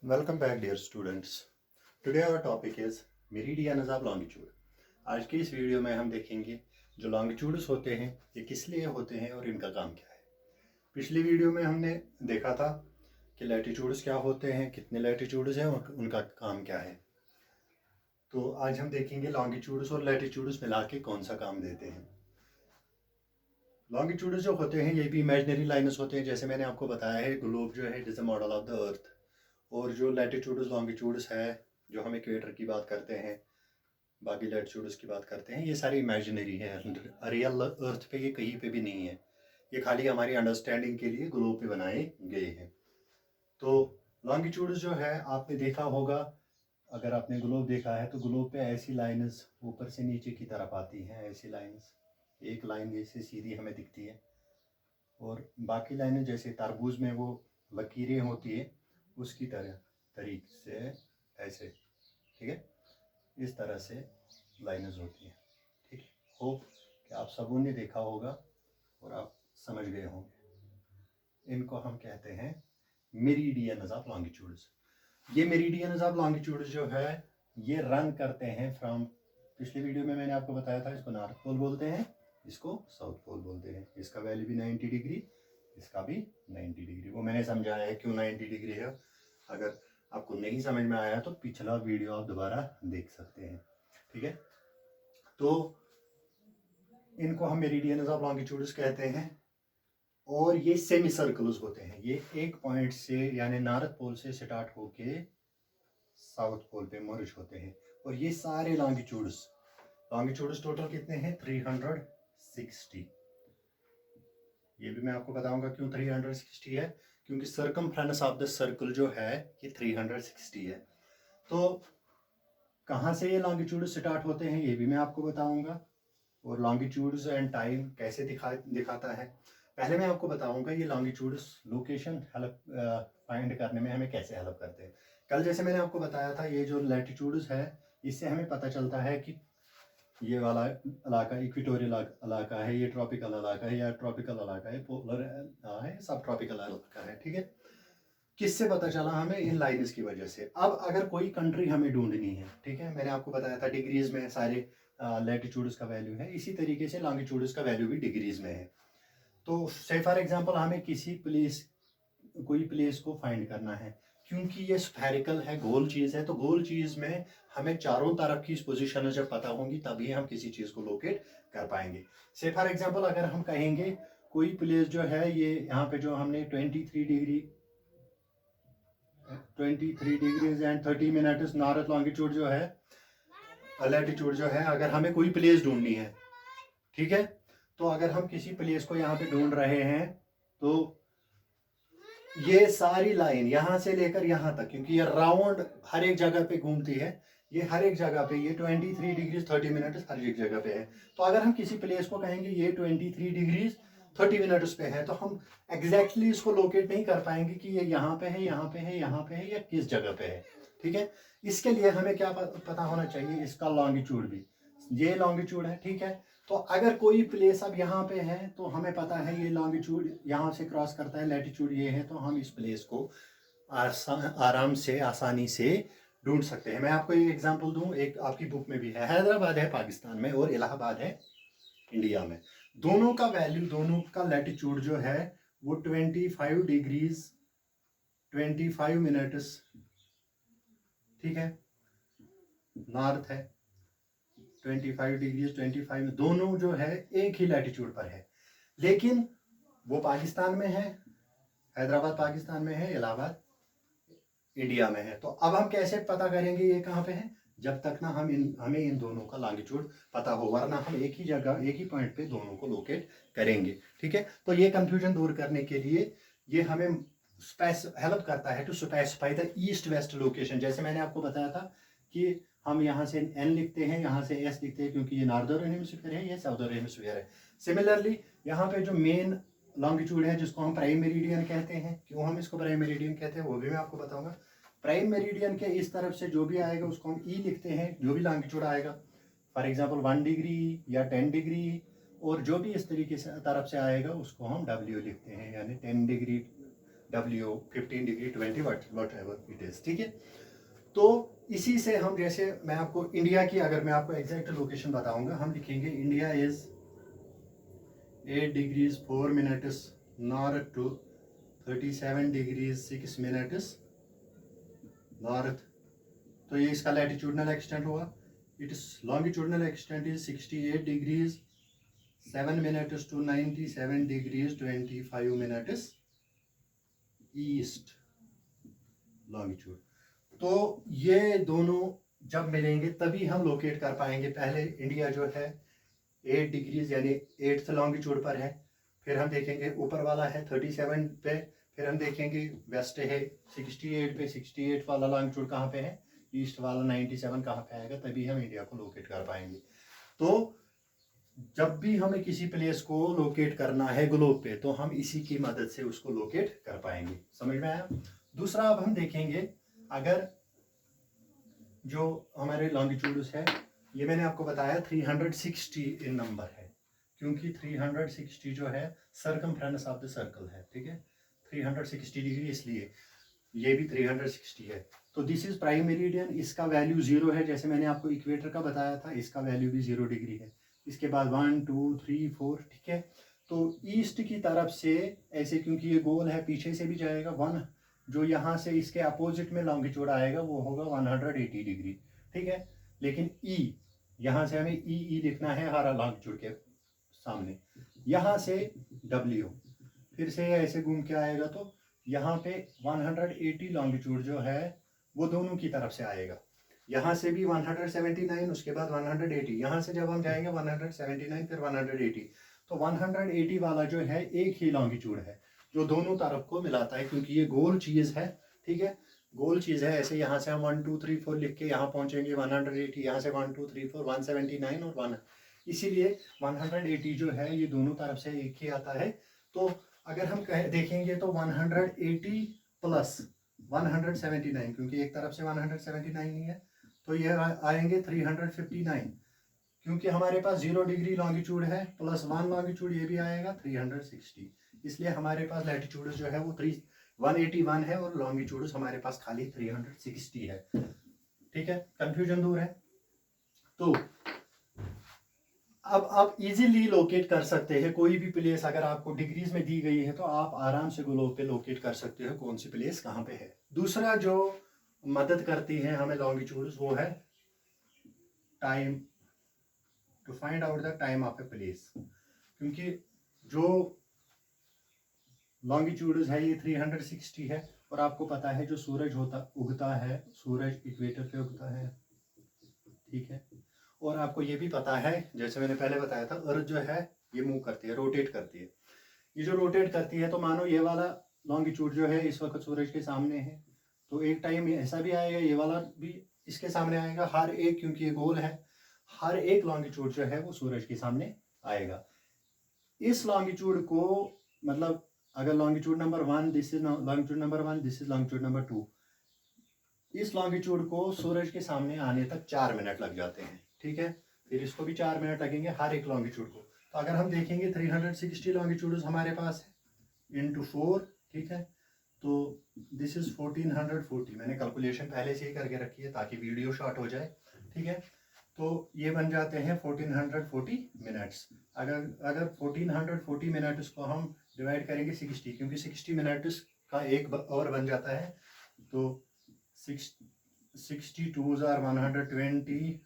Welcome back dear students. Today our topic is meridians of longitude. आज की इस video में हम देखेंगे जो लॉन्गिट्यूड्स होते हैं ये किस लिए होते हैं और इनका काम क्या है। पिछली वीडियो में हमने देखा था कि लैटिट्यूड्स क्या होते हैं, कितने लैटिट्यूड्स हैं और उनका काम क्या है। तो आज हम देखेंगे लॉन्गिट्यूड्स और लैटिट्यूड्स मिला के कौन सा काम देते हैं। लॉन्गिट्यूड्स जो होते हैं ये भी इमेजिनरी लाइन्स होते हैं, जैसे मैंने आपको बताया है ग्लोब जो है it is the model of the earth. और जो लैटिट्यूड्स लॉन्गिट्यूड्स है जो हम इक्वेटर की बात करते हैं, बाकी लैटिट्यूड्स की बात करते हैं, ये सारी इमेजिनरी है। रियल अर्थ पे ये कहीं पे भी नहीं है, ये खाली हमारी अंडरस्टैंडिंग के लिए ग्लोब पे बनाए गए हैं। तो लॉन्गिट्यूड्स जो है आपने देखा होगा, अगर आपने ग्लोब देखा है तो ग्लोब पे ऐसी लाइन्स ऊपर से नीचे की तरफ आती हैं, ऐसी लाइन्स एक लाइन जैसे सीधी हमें दिखती है, और बाकी लाइनें जैसे तरबूज में वो लकीरें होती है उसकी तरीके से ऐसे, ठीक है, इस तरह से लाइनें होती हैं। ठीक है, होप कि आप सबों ने देखा होगा और आप समझ गए होंगे। इनको हम कहते हैं मेरिडियंस ऑफ लॉन्गिट्यूड्स। ये मेरिडियंस ऑफ लॉन्गिट्यूड्स जो है ये रन करते हैं फ्रॉम, पिछली वीडियो में मैंने आपको बताया था इसको नॉर्थ पोल बोलते हैं, इसको साउथ पोल बोलते हैं। इसका वैल्यू भी 90 डिग्री, इसका भी 90 डिग्री। वो मैंने समझाया है क्यों 90 डिग्री है। अगर आपको नहीं समझ में आया तो पिछला वीडियो आप दोबारा देख सकते हैं। ठीक है, तो इनको हम मेरिडियंस ऑफ लॉन्गिट्यूड्स कहते हैं। और ये सेमी सर्कल्स होते हैं, ये एक पॉइंट से यानी नॉर्थ पोल से स्टार्ट होके साउथ पोल पे मर्ज होते हैं। और ये सारे लॉन्गिट्यूड्स टोटल कितने हैं? 360। ये भी मैं आपको बताऊंगा क्यों 360 है, क्योंकि सर्कमफ्रेंस ऑफ द सर्कल जो है ये 360 है। तो कहाँ से ये लॉन्गिट्यूड स्टार्ट होते हैं ये भी मैं आपको बताऊंगा, और लॉन्गिट्यूड्स एंड टाइम कैसे दिखाता है। पहले मैं आपको बताऊंगा ये लॉन्गिट्यूड्स लोकेशन हेल्प फाइंड करने में हमें कैसे हेल्प करते हैं। कल जैसे मैंने आपको बताया था ये जो लैटिट्यूड्स है इससे हमें पता चलता है कि ये वाला इलाका इक्वेटोरियल इलाका है, ये ट्रॉपिकल इलाका है, या ट्रॉपिकल इलाका है, पोलर है, सब ट्रॉपिकल इलाका है। ठीक है, किससे पता चला? हमें इन लाइन्स की वजह से। अब अगर कोई कंट्री हमें ढूंढनी है, ठीक है, मैंने आपको बताया था डिग्रीज में सारे लैटिट्यूड्स का वैल्यू है, इसी तरीके से लॉन्गिट्यूड्स का वैल्यू भी डिग्रीज में है। तो से फॉर एग्जांपल हमें किसी प्लेस, कोई प्लेस को फाइंड करना है, क्योंकि ये स्फेरिकल है, गोल चीज है, तो गोल चीज में हमें चारों तरफ की पोजीशन जब पता होंगी तभी हम किसी चीज को लोकेट कर पाएंगे। से फॉर एग्जांपल अगर हम कहेंगे कोई प्लेस जो है ये यहाँ पे जो हमने 23 degrees and 30 minutes north longitude जो है, लैटिट्यूड जो है, अगर हमें कोई प्लेस ढूंढनी है, ठीक है, तो अगर हम किसी प्लेस को यहाँ पे ढूंढ रहे हैं तो ये सारी लाइन यहाँ से लेकर यहाँ तक, क्योंकि ये राउंड हर एक जगह पे घूमती है, ये हर एक जगह पे ये 23 डिग्रीज 30 मिनट्स हर एक जगह पे है। तो अगर हम किसी प्लेस को कहेंगे ये 23 डिग्रीज 30 मिनट्स पे है, तो हम एग्जैक्टली इसको लोकेट नहीं कर पाएंगे कि ये यहाँ पे है, यहाँ पे है, यहाँ पे है, या किस जगह पे है। ठीक है, इसके लिए हमें क्या पता होना चाहिए? इसका लॉन्गिट्यूड भी, ये लॉन्गिट्यूड है, ठीक है। तो अगर कोई प्लेस अब यहाँ पे है तो हमें पता है ये लॉन्गिट्यूड यहाँ से क्रॉस करता है, लैटिट्यूड ये है, तो हम इस प्लेस को आराम से आसानी से ढूंढ सकते हैं। मैं आपको एक एग्जांपल दूं, एक आपकी बुक में भी है, हैदराबाद है पाकिस्तान में और इलाहाबाद है इंडिया में। दोनों का वैल्यू, दोनों का लैटिट्यूड जो है वो 25 डिग्रीज 25 मिनट्स, ठीक है, नॉर्थ है, 25 डिग्रीज 25, दोनों जो है एक ही लैटिट्यूड पर है, लेकिन वो पाकिस्तान में है, हैदराबाद पाकिस्तान में है, इलाहाबाद इंडिया में है। तो अब हम कैसे पता करेंगे ये कहाँ पे है? जब तक ना हमें इन दोनों का लॉन्गिट्यूड पता हो, वरना हम एक ही जगह एक ही पॉइंट पे दोनों को लोकेट करेंगे। ठीक है, तो ये कंफ्यूजन दूर करने के लिए ये हमें हेल्प करता है to specify the east west location. जैसे मैंने आपको बताया था कि हम यहाँ से एन लिखते हैं, यहाँ से एस लिखते हैं, क्योंकि ये नॉर्दर्न हेमिस्फीयर है, ये साउदर्न हेमिस्फीयर है। सिमिलरली यहाँ पे जो मेन लॉन्गिट्यूड है जिसको हम प्राइम मेरिडियन कहते हैं, क्यों हम इसको प्राइम मेरिडियन कहते हैं वो भी मैं आपको बताऊंगा। प्राइम मेरिडियन के इस तरफ से जो भी आएगा उसको हम ई लिखते हैं, जो भी लॉन्गिट्यूड आएगा, फॉर एग्जांपल 1 डिग्री या 10 डिग्री, और जो भी इस तरीके से तरफ से आएगा उसको हम डब्ल्यू लिखते हैं, यानी 10 degree W 15 degree 20 what ever it is, ठीक है। तो इसी से हम, जैसे मैं आपको इंडिया की अगर मैं आपको एग्जैक्ट लोकेशन बताऊंगा, हम लिखेंगे India is 8 degrees 4 minutes north to 37 degrees 6 minutes north. तो ये इसका लैटिट्यूडनल एक्सटेंट हुआ। It's longitudinal extent is 68 degrees 7 minutes to 97 degrees 25 minutes east longitude. तो ये दोनों जब मिलेंगे तभी हम लोकेट कर पाएंगे। पहले इंडिया जो है 8 डिग्रीज यानी 8th लॉन्गिट्यूड पर है, फिर हम देखेंगे ऊपर वाला है 37 पे, फिर हम देखेंगे वेस्ट है 68 पे, 68 वाला लॉन्गिट्यूड कहाँ पे है, ईस्ट वाला 97 कहाँ पे आएगा, तभी हम इंडिया को लोकेट कर पाएंगे। तो जब भी हमें किसी प्लेस को लोकेट करना है ग्लोब पे, तो हम इसी की मदद से उसको लोकेट कर पाएंगे। समझ में आया। दूसरा अब हम देखेंगे, अगर जो हमारे लॉन्गिट्यूड्स है, ये मैंने आपको बताया 360 इन नंबर है, क्योंकि 360 जो है सर्कमफ्रेंस ऑफ द सर्कल है, ठीक है, 360 डिग्री, इसलिए ये भी 360 है। तो दिस इज प्राइम मेरिडियन, इसका वैल्यू 0 है, जैसे मैंने आपको इक्वेटर का बताया था, इसका वैल्यू भी 0 डिग्री है। इसके बाद 1 2 3 4, ठीक है। तो ईस्ट की तरफ से ऐसे, क्योंकि ये गोल है, पीछे से भी जाएगा 1, जो यहाँ से इसके अपोजिट में लॉन्गिट्यूड आएगा वो होगा 180 डिग्री, ठीक है। लेकिन ई, यहाँ से हमें ई लिखना है हमारा लॉन्गिट्यूड के सामने, यहाँ से डब्ल्यू, फिर से ऐसे घूम के आएगा, तो यहाँ पे 180 लॉन्गिट्यूड जो है वो दोनों की तरफ से आएगा। यहाँ से भी 179, उसके बाद 180, यहाँ से जब हम जाएंगे 179 फिर 180, तो 180 वाला जो है एक ही लॉन्गिट्यूड है जो दोनों तरफ को मिलाता है, क्योंकि ये गोल चीज़ है, ठीक है, गोल चीज़ है। ऐसे यहाँ से हम 1 2 3 4 लिख के यहाँ पहुँचेंगे 180, यहाँ से 1 2 3 4 179 और 1, इसीलिए 180 जो है ये दोनों तरफ से एक ही आता है। तो अगर हम देखेंगे तो 180 प्लस 179, क्योंकि एक तरफ से 179 नहीं है, तो ये आएंगे 359, क्योंकि हमारे पास 0 डिग्री लॉन्गिट्यूड है, प्लस 1 लॉन्गिट्यूड ये भी आएगा 360, इसलिए हमारे पास लैटिट्यूड जो है वो 181 है और लॉन्गिट्यूड हमारे पास खाली 360 है, ठीक है। कंफ्यूजन दूर है। तो अब आप इजीली लोकेट कर सकते हैं कोई भी प्लेस, अगर आपको डिग्रीज में दी गई है तो आप आराम से ग्लोब पे लोकेट कर सकते हो कौन सी प्लेस कहाँ पे है। दूसरा जो मदद करती है हमें लॉन्गिट्यूड्स, वो है time, to find out the time of a place, क्योंकि जो लॉन्गिट्यूड्स है ये 360 है, और आपको पता है जो सूरज उगता है, सूरज इक्वेटर पे उगता है, ठीक है। और आपको ये भी पता है, जैसे मैंने पहले बताया था, अर्थ जो है ये मूव करती है, रोटेट करती है। ये जो रोटेट करती है, तो मानो ये वाला लॉन्गिट्यूड जो है इस वक्त सूरज के सामने है, तो एक टाइम ऐसा भी आएगा ये वाला भी इसके सामने आएगा, हर एक, क्योंकि ये गोल है, हर एक लॉन्गिट्यूड जो है वो सूरज के सामने आएगा। इस लॉन्गिट्यूड को, मतलब अगर longitude number 1, this is longitude number 1, this is longitude number 2, इस लॉन्गिट्यूड को सूरज के सामने आने तक 4 मिनट लग जाते हैं, ठीक है। फिर इसको भी 4 मिनट लगेंगे हर एक लॉन्गिट्यूड को। तो अगर हम देखेंगे 360 लॉन्गिट्यूड्स हमारे पास है इंटू 4, ठीक है, तो दिस इज 1440, मैंने कैलकुलेशन पहले से ही करके रखी है ताकि वीडियो शॉर्ट हो जाए, ठीक है। तो ये बन जाते हैं 1440 मिनट्स। अगर 1440 मिनट्स को हम डिवाइड करेंगे 60, क्योंकि 60 मिनट्स का एक आवर बन जाता है, तो 62 आर 120,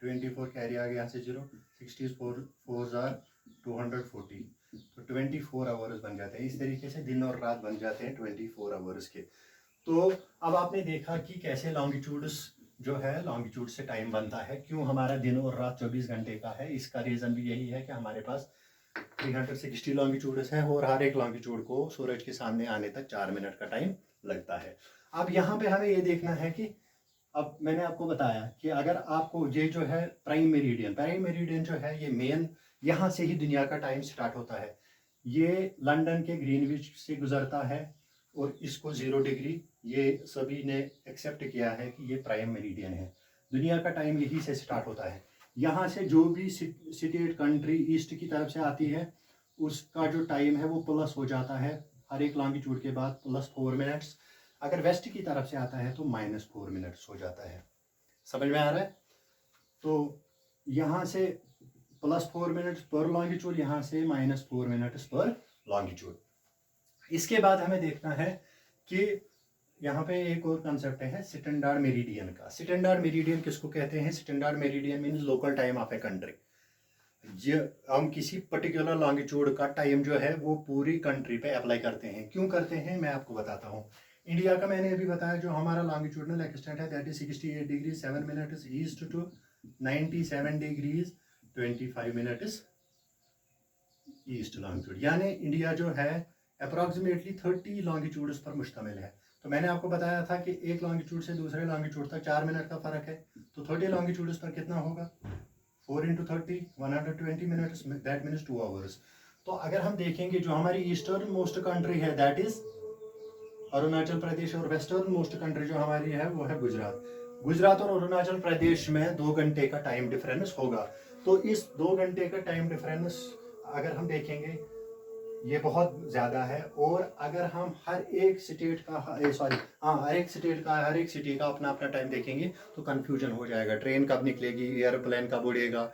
24 कैरी आ गया यहाँ से 0, 64 4 आर 240, तो 24 आवर्स बन जाते हैं। इस तरीके से दिन और रात बन जाते हैं 24 आवर्स के। तो अब आपने देखा कि कैसे लॉन्गिट्यूड्स जो है, लॉन्गिट्यूड से टाइम बनता है, क्यों हमारा दिन और रात 24 घंटे का है। इसका रीज़न भी यही है कि हमारे पास 360 लॉन्गिट्यूड्स है और हर एक लॉन्गिट्यूड को सूरज के सामने आने तक 4 मिनट का टाइम लगता है। अब यहाँ पे हमें ये देखना है कि, अब मैंने आपको बताया कि अगर आपको ये जो है प्राइम मेरिडियन जो है ये मेन, यहाँ से ही दुनिया का टाइम स्टार्ट होता है। ये लंदन के ग्रीनविच से गुजरता है और इसको 0 डिग्री ये सभी ने एक्सेप्ट किया है कि ये प्राइम मेरिडियन है। दुनिया का टाइम यही से स्टार्ट होता है। यहाँ से जो भी सिटी कंट्री ईस्ट की तरफ से आती है उसका जो टाइम है वो प्लस हो जाता है हर एक लॉन्गिट्यूड के बाद +4 मिनट्स। अगर वेस्ट की तरफ से आता है तो -4 मिनट्स हो जाता है। समझ में आ रहा है? तो यहाँ से +4 मिनट्स पर लॉन्गिट्यूड, यहाँ से -4 मिनट्स पर लॉन्गिट्यूड। इसके बाद हमें देखना है कि यहाँ पे एक और कंसेप्ट है स्टैंडर्ड मेरिडियन का। स्टैंडर्ड मेरिडियन किसको कहते हैं? Standard meridian means local time of a country. हम किसी पर्टिकुलर लॉन्गिट्यूड का टाइम जो है वो पूरी कंट्री पे अप्लाई करते हैं। क्यों करते हैं मैं आपको बताता हूँ। इंडिया का मैंने अभी बताया, जो हमारा लॉन्गिट्यूडनल एक्सटेंट है that is 68 degree 7 minutes east to 97 degrees 25 minutes east longitude. यानी इंडिया जो है अप्रॉक्सीमेटली 30 लॉन्गिट्यूड्स पर मुश्तमिल है। तो मैंने आपको बताया था कि एक लॉन्गिट्यूड से दूसरे लॉन्गिट्यूड तक 4 मिनट का फ़र्क है। तो 30 लॉन्गिट्यूड्स पर कितना होगा? 4 × 30 120 मिनट्स, दैट मीन्स 2 आवर्स। तो अगर हम देखेंगे जो हमारी ईस्टर्न मोस्ट कंट्री है दैट इज अरुणाचल प्रदेश, और वेस्टर्न मोस्ट कंट्री जो हमारी है वो है गुजरात। गुजरात और अरुणाचल प्रदेश में 2 घंटे का टाइम डिफरेंस होगा। तो इस 2 घंटे का टाइम डिफरेंस अगर हम देखेंगे ये बहुत ज़्यादा है। और अगर हम हर एक स्टेट का हर एक सिटी का अपना अपना टाइम देखेंगे तो कन्फ्यूजन हो जाएगा। ट्रेन कब निकलेगी, एयरप्लेन कब उड़ेगा।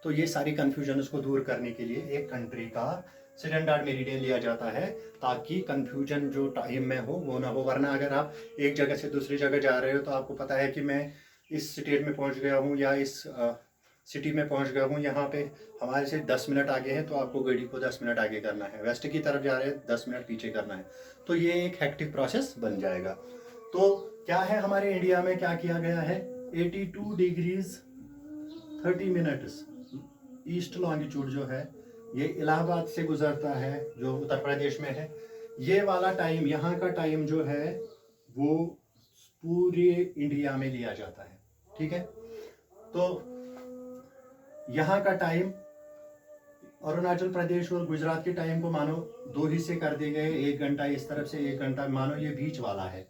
तो ये सारी कन्फ्यूजन को दूर करने के लिए एक कंट्री का स्टैंडर्ड मेरिडियन लिया जाता है, ताकि कन्फ्यूजन जो टाइम में हो वो ना हो। वरना अगर आप एक जगह से दूसरी जगह जा रहे हो तो आपको पता है कि मैं इस स्टेट में पहुंच गया हूँ या इस सिटी में पहुंच गया हूँ, यहाँ पे हमारे से 10 मिनट आगे है, तो आपको गाड़ी को 10 मिनट आगे करना है। वेस्ट की तरफ जा रहे हैं 10 मिनट पीछे करना है। तो ये एक हेक्टिक प्रोसेस बन जाएगा। तो क्या है हमारे इंडिया में क्या किया गया है? 82 डिग्रीज 30 मिनट्स ईस्ट लॉन्गिट्यूड जो है ये इलाहाबाद से गुजरता है, जो उत्तर प्रदेश में है। ये वाला टाइम, यहाँ का टाइम जो है वो पूरे इंडिया में लिया जाता है। ठीक है? तो यहाँ का टाइम अरुणाचल प्रदेश और गुजरात के टाइम को मानो 2 हिस्से कर दिए गए, 1 घंटा इस तरफ से 1 घंटा, मानो ये बीच वाला है।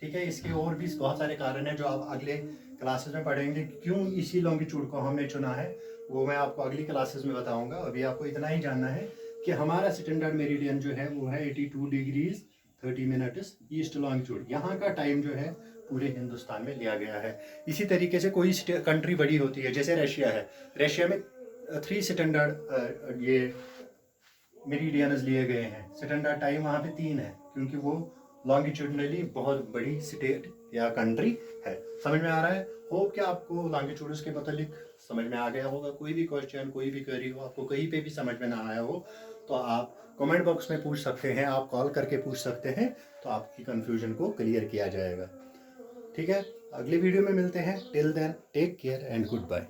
ठीक है? इसके और भी बहुत सारे कारण हैं जो आप अगले क्लासेस में पढ़ेंगे। क्यों इसी लॉन्गिट्यूड को हमने चुना है वो मैं आपको अगली क्लासेस में बताऊंगा। अभी आपको इतना ही जानना है कि हमारा स्टैंडर्ड मेरिडियन जो है वो है 82 डिग्रीज 30 मिनट्स ईस्ट लॉन्गिट्यूड। यहाँ का टाइम जो है पूरे हिंदुस्तान में लिया गया है। इसी तरीके से कोई कंट्री बड़ी होती है, जैसे रशिया है, रशिया में 3 स्टैंडर्ड ये मेरिडियंस लिए गए हैं। स्टैंडर्ड टाइम वहाँ पे 3 है, क्योंकि वो लॉन्गिट्यूडनली बहुत बड़ी स्टेट या कंट्री है। समझ में आ रहा है? होप कि आपको लॉन्गिट्यूड्स के मतलब समझ में आ गया होगा। कोई भी क्वेश्चन, कोई भी क्वेरी हो, आपको कहीं पे भी समझ में ना आया हो तो आप कमेंट बॉक्स में पूछ सकते हैं, आप कॉल करके पूछ सकते हैं, तो आपकी कन्फ्यूजन को क्लियर किया जाएगा। ठीक है? अगले वीडियो में मिलते हैं। Till then take care and good bye.